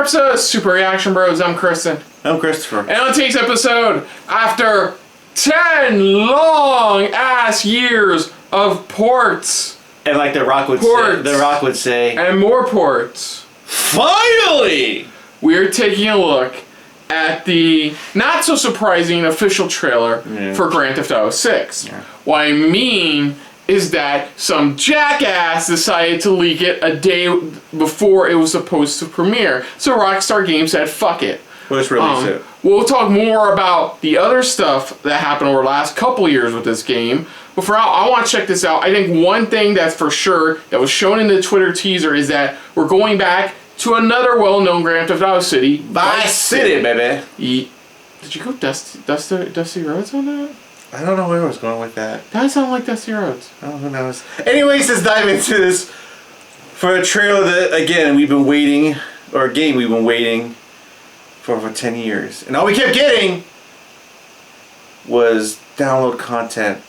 episode of Super Reaction Bros. I'm Kristen. I'm Christopher. And on today's episode, after 10 long-ass years of ports. And like The Rock would say, and more ports. Finally! We're taking a look at the not-so-surprising official trailer for Grand Theft Auto 6. Yeah. What I mean is that some jackass decided to leak it a day before it was supposed to premiere. So Rockstar Games said, fuck it. Let's release it. We'll talk more about the other stuff that happened over the last couple years with this game. But for now, I want to check this out. I think one thing that's for sure that was shown in the Twitter teaser is that we're going back to another well-known Grand Theft Auto city. Vice City, baby. Did you go Dusty Roads on that? I don't know where I was going with that. That sounded like Dusty Roads. Oh, who knows? Anyways, let's dive into this for a trailer that, again, we've been waiting, or a game we've been waiting for 10 years. And all we kept getting was download content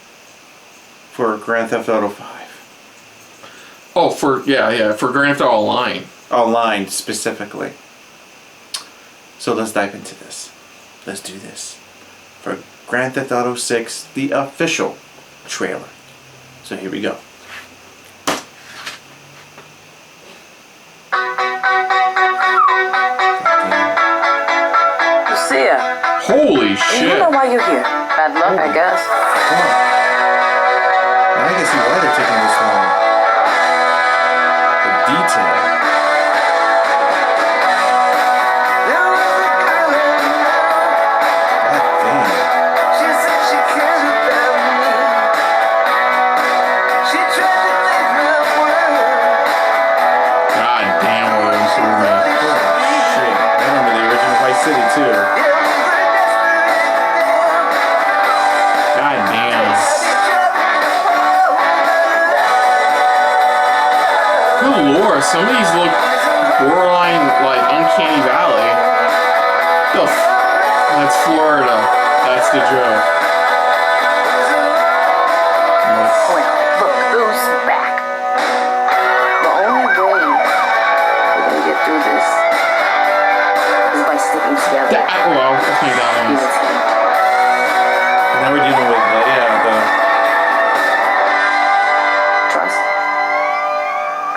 for Grand Theft Auto 5. Oh, for Grand Theft Auto Online. Online, specifically. So let's dive into this. Let's do this. For Grand Theft Auto 6, the official trailer. So here we go. Lucia. Holy shit. You know why you're here. Bad luck, I guess. Come on. Now I can see why they're taking this long. The detail. Some of these look borderline like Uncanny Valley. That's Florida. That's the joke. Well, look who's back. The only way we're gonna get through this is by sticking together. Okay, that one. Now we're dealing with the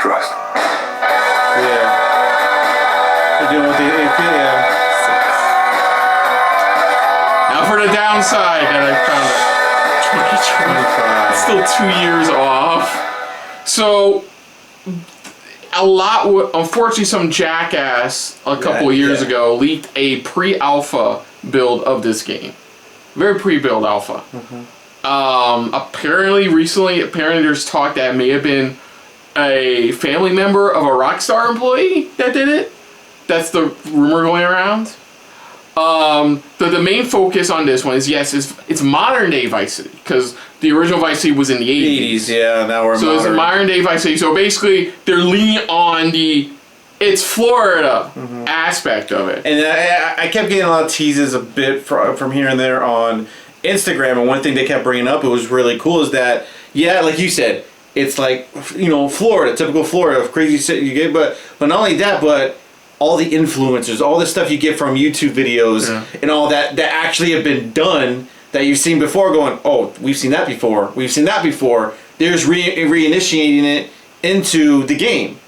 trust. Doing with the Now for the downside that I found it. 2025. Still 2 years off. So unfortunately, some jackass a couple of years ago leaked a pre-alpha build of this game. Very pre-build alpha. Apparently there's talk that it may have been a family member of a Rockstar employee that did it. That's the rumor going around. The main focus on this one is, it's modern day Vice City, because the original Vice City was in the 80s. Now we're so modern. It's a modern day Vice City. So basically, they're leaning on it's Florida aspect of it. And I kept getting a lot of teases a bit from here and there on Instagram, and one thing they kept bringing up, it was really cool, is that, like you said, it's like, Florida, typical Florida, crazy city you get, but not only that, but all the influencers, all the stuff you get from YouTube videos and all that actually have been done that you've seen before, going, oh, we've seen that before. There's reinitiating it into the game.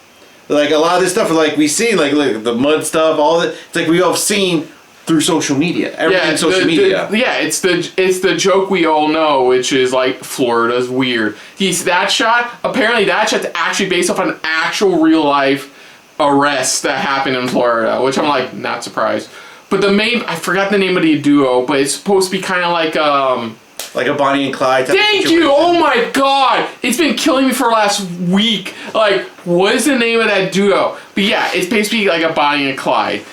Like a lot of this stuff, like we see, like the mud stuff, all that. It's like we all seen through social media. Everything social media. It's the joke we all know, which is like Florida's weird. Apparently that shot's actually based off an actual real life arrest that happened in Florida, which I'm like not surprised. But I forgot the name of the duo, but it's supposed to be kind of like a Bonnie and Clyde type Thank situation. you! Oh my god! It's been killing me for the last week. Like, what is the name of that duo? But yeah, it's basically like a Bonnie and Clyde.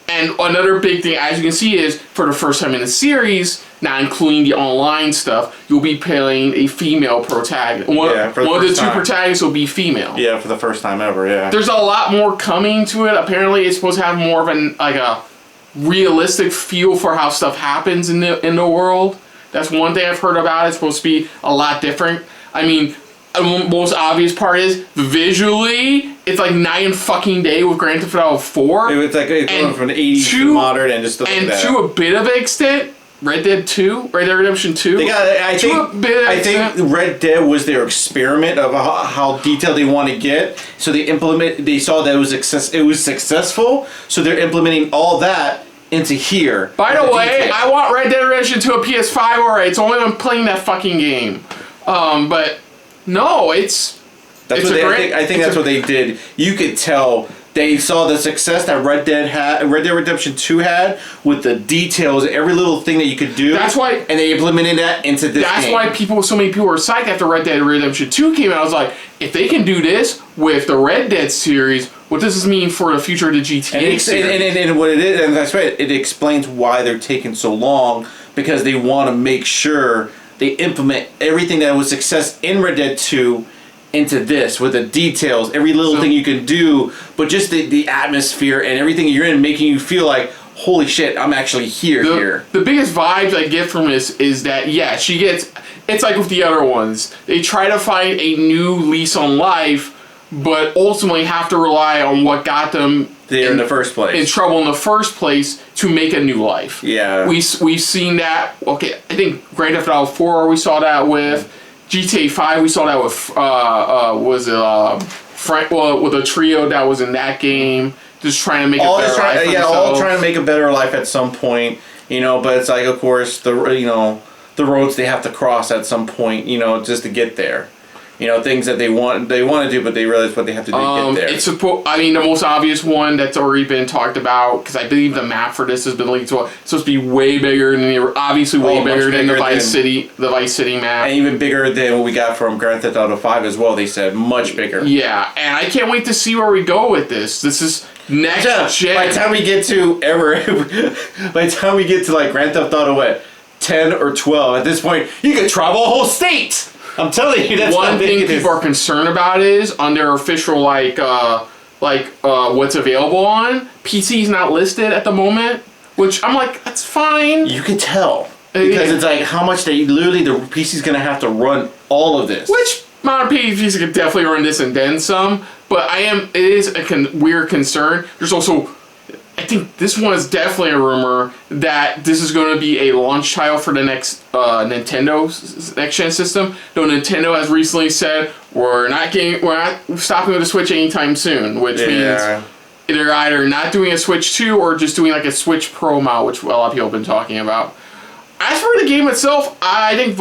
And another big thing, as you can see, is for the first time in the series, not including the online stuff, you'll be playing a female protagonist. One of the two protagonists will be female. Yeah, for the first time ever, yeah. There's a lot more coming to it. Apparently, it's supposed to have more of a realistic feel for how stuff happens in the world. That's one thing I've heard about it. It's supposed to be a lot different. I mean, the most obvious part is visually it's like night and fucking day with Grand Theft Auto 4. It was like it's going And from the 80s to modern and just stuff like that. And to a bit of an extent, Red Dead Redemption 2. I think Red Dead was their experiment of how detailed they want to get. So they saw that it was successful. So they're implementing all that into here. By the way, I want Red Dead Redemption 2 a PS5. Alright, it's only when I'm playing that fucking game. But no, I think that's what they did. You could tell they saw the success that Red Dead Redemption 2 had with the details, every little thing that you could do. That's why, and they implemented that into this game. That's why so many people were psyched after Red Dead Redemption 2 came out. I was like, if they can do this with the Red Dead series, what does this mean for the future of the GTA series? And what it is, and that's right, it explains why they're taking so long, because they want to make sure they implement everything that was success in Red Dead 2 into this, with the details, every little thing you can do, but just the atmosphere and everything you're in, making you feel like, holy shit, I'm actually here. The biggest vibes I get from this is that, yeah, it's like with the other ones. They try to find a new lease on life, but ultimately have to rely on what got them in the first place. In trouble in the first place to make a new life. Yeah. We've seen that, okay, I think Grand Theft Auto 4 we saw that with. GTA 5 we saw that with with a trio that was in that game, just trying to make a better life for themselves. All trying to make a better life at some point, but it's like, of course, the roads they have to cross at some point, just to get there. Things that they want to do, but they realize what they have to do to get there. The most obvious one that's already been talked about, because I believe the map for this has been leaked. So it's supposed to be way bigger than the Vice City map, and even bigger than what we got from Grand Theft Auto 5 as well. They said much bigger. Yeah, and I can't wait to see where we go with this. This is next gen. By the time we get to like Grand Theft Auto 10 or 12, at this point you could travel a whole state. I'm telling you, that's one thing people are concerned about is on their official what's available on PC's not listed at the moment, which I'm like, that's fine. You can tell because it's like how much the PC's gonna have to run all of this. Which modern PCs could definitely run this and then some, but it is a weird concern. There's also, I think this one is definitely a rumor that this is going to be a launch title for the next Nintendo next gen system. Though Nintendo has recently said we're not stopping with the Switch anytime soon, which means they're either not doing a Switch 2 or just doing like a Switch Pro model, which a lot of people have been talking about. As for the game itself, I think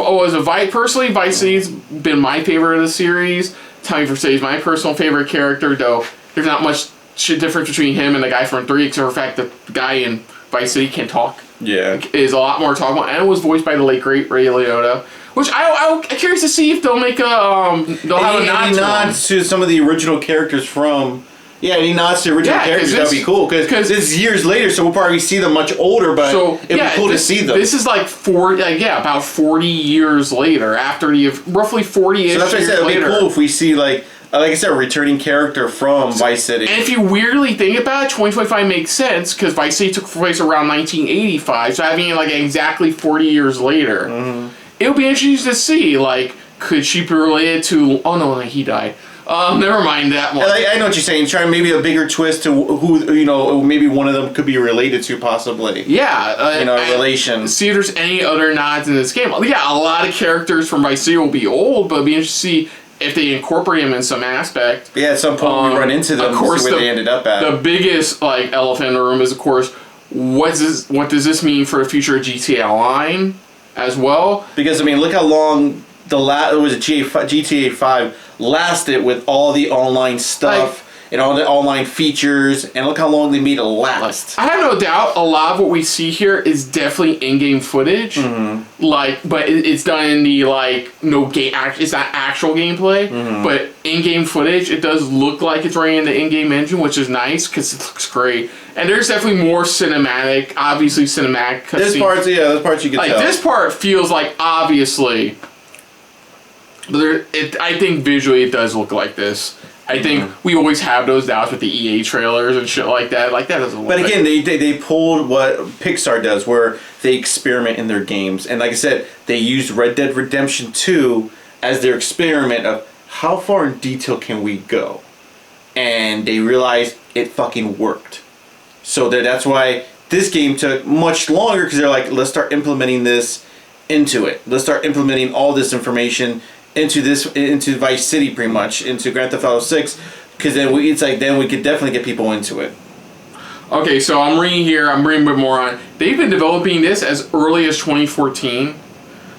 personally, Vice City's been my favorite of the series. Tommy Vercette's my personal favorite character, though there's not much difference between him and the guy from 3, except for the fact that the guy in Vice City can talk. Yeah. Is a lot more talkable, and was voiced by the late great Ray Liotta. Which I'm curious to see if they'll make they'll have a nod to some of the original characters from. Yeah, any nods to original characters, that'd be cool, because it's years later, so we'll probably see them much older, but it'd be cool to see them. This is like about 40 years later, after roughly 40-ish years later. So that's what I said, it'd be cool if we see, like I said, a returning character from Vice City. And if you weirdly think about it, 2025 makes sense, because Vice City took place around 1985, so having it exactly 40 years later, it would be interesting to see, could she be related to, oh no, he died. Never mind that one. I know what you're saying. Try maybe a bigger twist to who, maybe one of them could be related to, possibly. Yeah. A relation. See if there's any other nods in this game. Yeah, a lot of characters from Vice City will be old, but it'll be interesting to see if they incorporate them in some aspect. Yeah, at some point we run into them, of course, where they ended up at. The biggest, elephant in the room is, of course, what does this mean for the future of GTA Online as well? Because, look how long GTA 5 lasted with all the online stuff and all the online features, and look how long they made it last. I have no doubt a lot of what we see here is definitely in-game footage, but it's done in the no game. It's not actual gameplay, but in-game footage. It does look like it's running in the in-game engine, which is nice because it looks great. And there's definitely more cinematic, obviously cinematic. This parts you can tell. This part feels like obviously. I think visually it does look like this. I think we always have those doubts with the EA trailers and shit like that. That doesn't look. But again, they pulled what Pixar does, where they experiment in their games, and like I said, they used Red Dead Redemption 2 as their experiment of how far in detail can we go. and they realized it fucking worked. So that's why this game took much longer, because they're like, let's start implementing this into it. Let's start implementing all this information into Vice City, pretty much, into Grand Theft Auto 6, because then we could definitely get people into it. Okay, so I'm reading a bit more on. They've been developing this as early as 2014.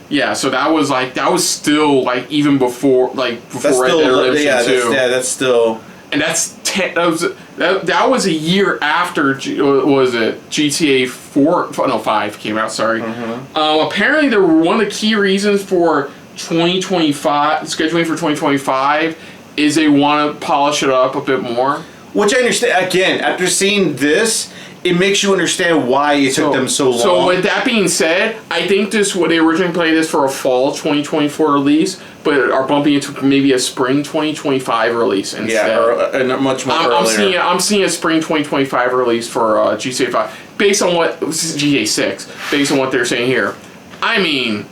Yeah, so that was still like even before Red Dead Redemption 2. That's still. And that was a year after was it GTA 5 came out. Sorry. Mm-hmm. Apparently, one of the key reasons for 2025 scheduling for 2025 is they want to polish it up a bit more. Which I understand. Again, after seeing this, it makes you understand why it took them so long. So with that being said, I think they originally planned this for a fall 2024 release, but are bumping into maybe a spring 2025 release instead. Yeah, or much more earlier. I'm seeing a spring 2025 release for GTA 5 based on GTA 6, based on what they're saying here. I mean,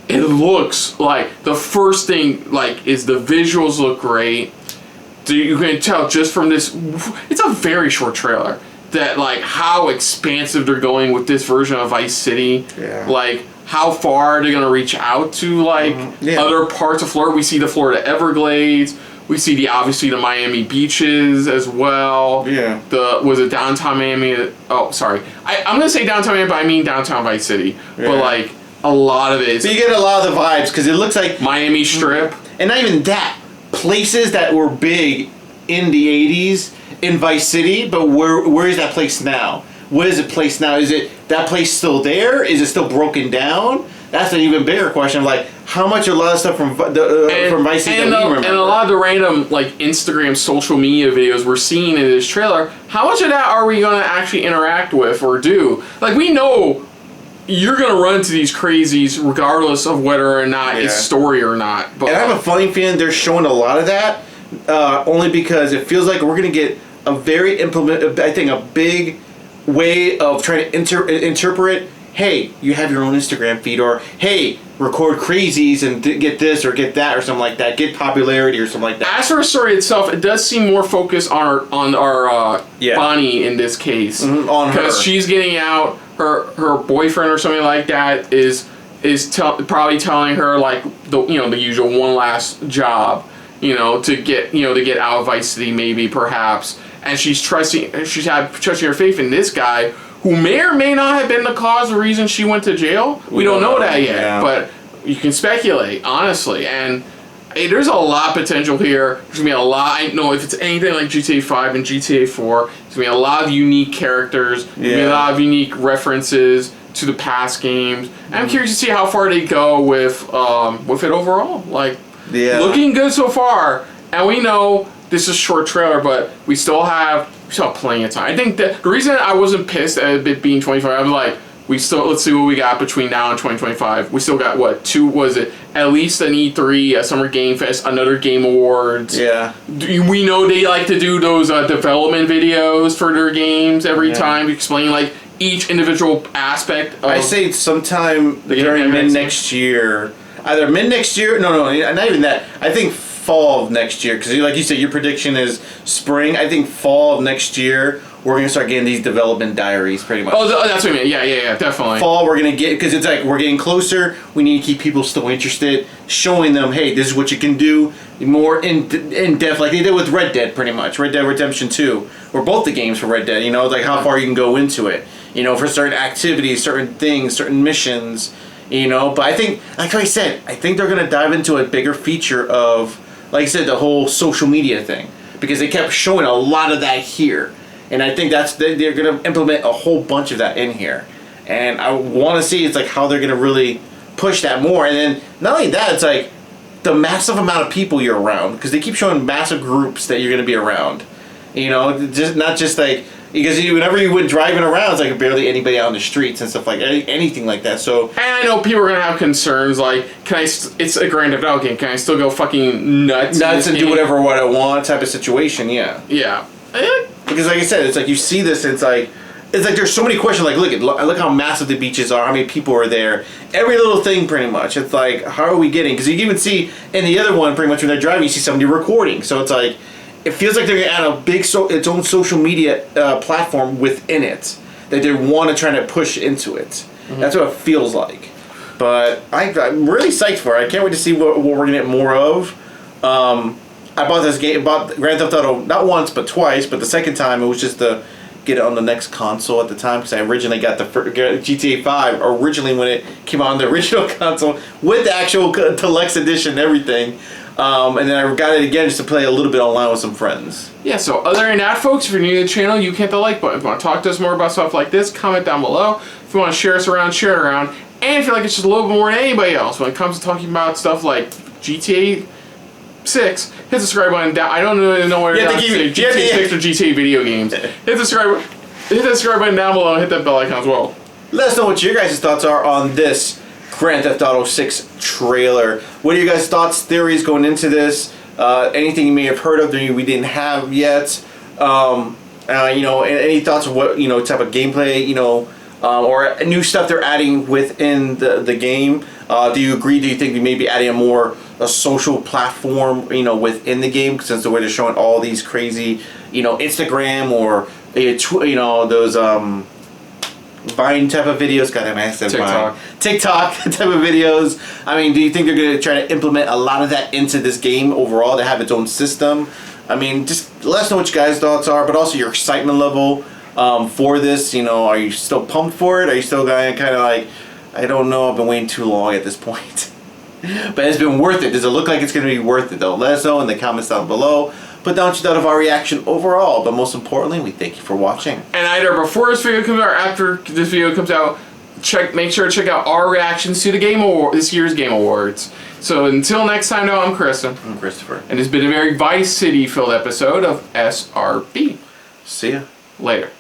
it looks like the first thing is the visuals look great. You can tell just from this. It's a very short trailer. That how expansive they're going with this version of Vice City. Yeah. How far they're gonna reach out to other parts of Florida. We see the Florida Everglades. We see obviously the Miami beaches as well. Yeah. Was it downtown Miami? Oh, sorry. I'm gonna say downtown Miami, but I mean downtown Vice City. Yeah. But a lot of it. So you get a lot of the vibes because it looks like Miami Strip. And not even that. Places that were big in the 80s in Vice City, but where is that place now? What is it place now? Is it that place still there? Is it still broken down? That's an even bigger question. How much a lot of stuff from Vice City that we remember? And a lot of the random Instagram social media videos we're seeing in this trailer, how much of that are we going to actually interact with or do? We know you're going to run into these crazies regardless of whether or not it's story or not. But and I have a funny feeling they're showing a lot of that, only because it feels like we're going to get a big way of trying to interpret, hey, you have your own Instagram feed, or hey, record crazies and get this or get that or something like that, get popularity or something like that. As for the story itself, it does seem more focused on our Bonnie in this case. Mm-hmm, on her. Because she's getting out, her boyfriend or something like that is probably telling her the usual one last job, to get out of Vice City maybe perhaps. And she's trusting her faith in this guy who may or may not have been the cause or reason she went to jail. We don't know that yet, but you can speculate, honestly. And there's a lot of potential here. There's going to be a lot. I know if it's anything like GTA 5 and GTA 4, there's going to be a lot of unique characters. There's going to be a lot of unique references to the past games. And I'm curious to see how far they go with it overall. Looking good so far. And we know this is a short trailer, but we still have plenty of time. I think that the reason I wasn't pissed at it being 25, I was let's see what we got between now and 2025. We still got at least an E3, a Summer Game Fest, another Game Awards. Yeah. We know they like to do those development videos for their games every time, explaining each individual aspect of. I say sometime during mid-next year. Either mid-next year, no, not even that. I think fall of next year, because like you said, your prediction is spring. I think fall of next year we're going to start getting these development diaries pretty much. Oh, that's what I mean. Yeah, definitely. Fall we're going to get, because it's we're getting closer. We need to keep people still interested, showing them, hey, this is what you can do more in depth, like they did with Red Dead pretty much. Red Dead Redemption 2, or both the games for Red Dead, how far you can go into it, for certain activities, certain things, certain missions, but I think, like I said, I think they're going to dive into a bigger feature of, like I said, the whole social media thing, because they kept showing a lot of that here, and I think they're going to implement a whole bunch of that in here, and I want to see how they're going to really push that more. And then not only that, it's the massive amount of people you're around, because they keep showing massive groups that you're going to be around, just not just because whenever you went driving around, it's barely anybody out on the streets and stuff anything like that. So, and I know people are gonna have concerns it's a Grand Theft Auto game. Can I still go fucking nuts and do whatever what I want type of situation? Yeah. Yeah. Because like I said, it's you see this, and it's there's so many questions. Look how massive the beaches are, how many people are there, every little thing pretty much. It's how are we getting? Because you can even see in the other one pretty much when they're driving, you see somebody recording. So it's it feels like they're gonna add a big its own social media platform within it that they want to try to push into it. That's what it feels like. But I'm really psyched for it. I can't wait to see what we're gonna get more of. I bought this game, bought Grand Theft Auto not once but twice, but the second time it was just to get it on the next console at the time, because I originally got the GTA 5 originally when it came out on the original console with the actual deluxe edition and everything. And then I got it again just to play a little bit online with some friends. Yeah, so other than that, folks, if you're new to the channel, you can hit the like button. If you want to talk to us more about stuff like this, comment down below. If you want to share us around, share it around. And if you like it's just a little bit more than anybody else when it comes to talking about stuff like GTA 6, hit the subscribe button down. I don't really know where to say GTA 6 or GTA video games. Hit the subscribe button down below and hit that bell icon as well. Let us know what your guys' thoughts are on this Grand Theft Auto 6 trailer. What are your guys' thoughts, theories going into this? Anything you may have heard of that we didn't have yet? Any thoughts of what type of gameplay or new stuff they're adding within the game? Do you agree? Do you think they may be adding a social platform within the game, since the way they're showing all these crazy Instagram or those Vine type of videos? God, I said TikTok type of videos. I mean, do you think they're going to try to implement a lot of that into this game overall to have its own system? I mean, just let us know what you guys' thoughts are, but also your excitement level for this. Are you still pumped for it? Are you still kind of like, I don't know, I've been waiting too long at this point. But it's been worth it. Does it look like it's going to be worth it, though? Let us know in the comments down below. Put down what you thought of our reaction overall. But most importantly, we thank you for watching. And either before this video comes out or after this video comes out, make sure to check out our reactions to the this year's Game Awards. So until next time, though, I'm Kristen. I'm Christopher. And it's been a very Vice City-filled episode of SRB. See ya. Later.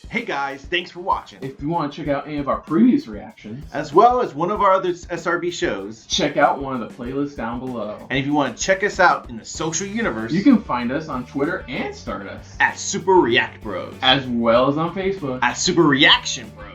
Hey guys, thanks for watching. If you want to check out any of our previous reactions, As well as one of our other SRB shows. check out one of the playlists down below. And if you want to check us out in the social universe, You can find us on Twitter and Stardust, at Super React Bros. as well as on Facebook. At Super Reaction Bros.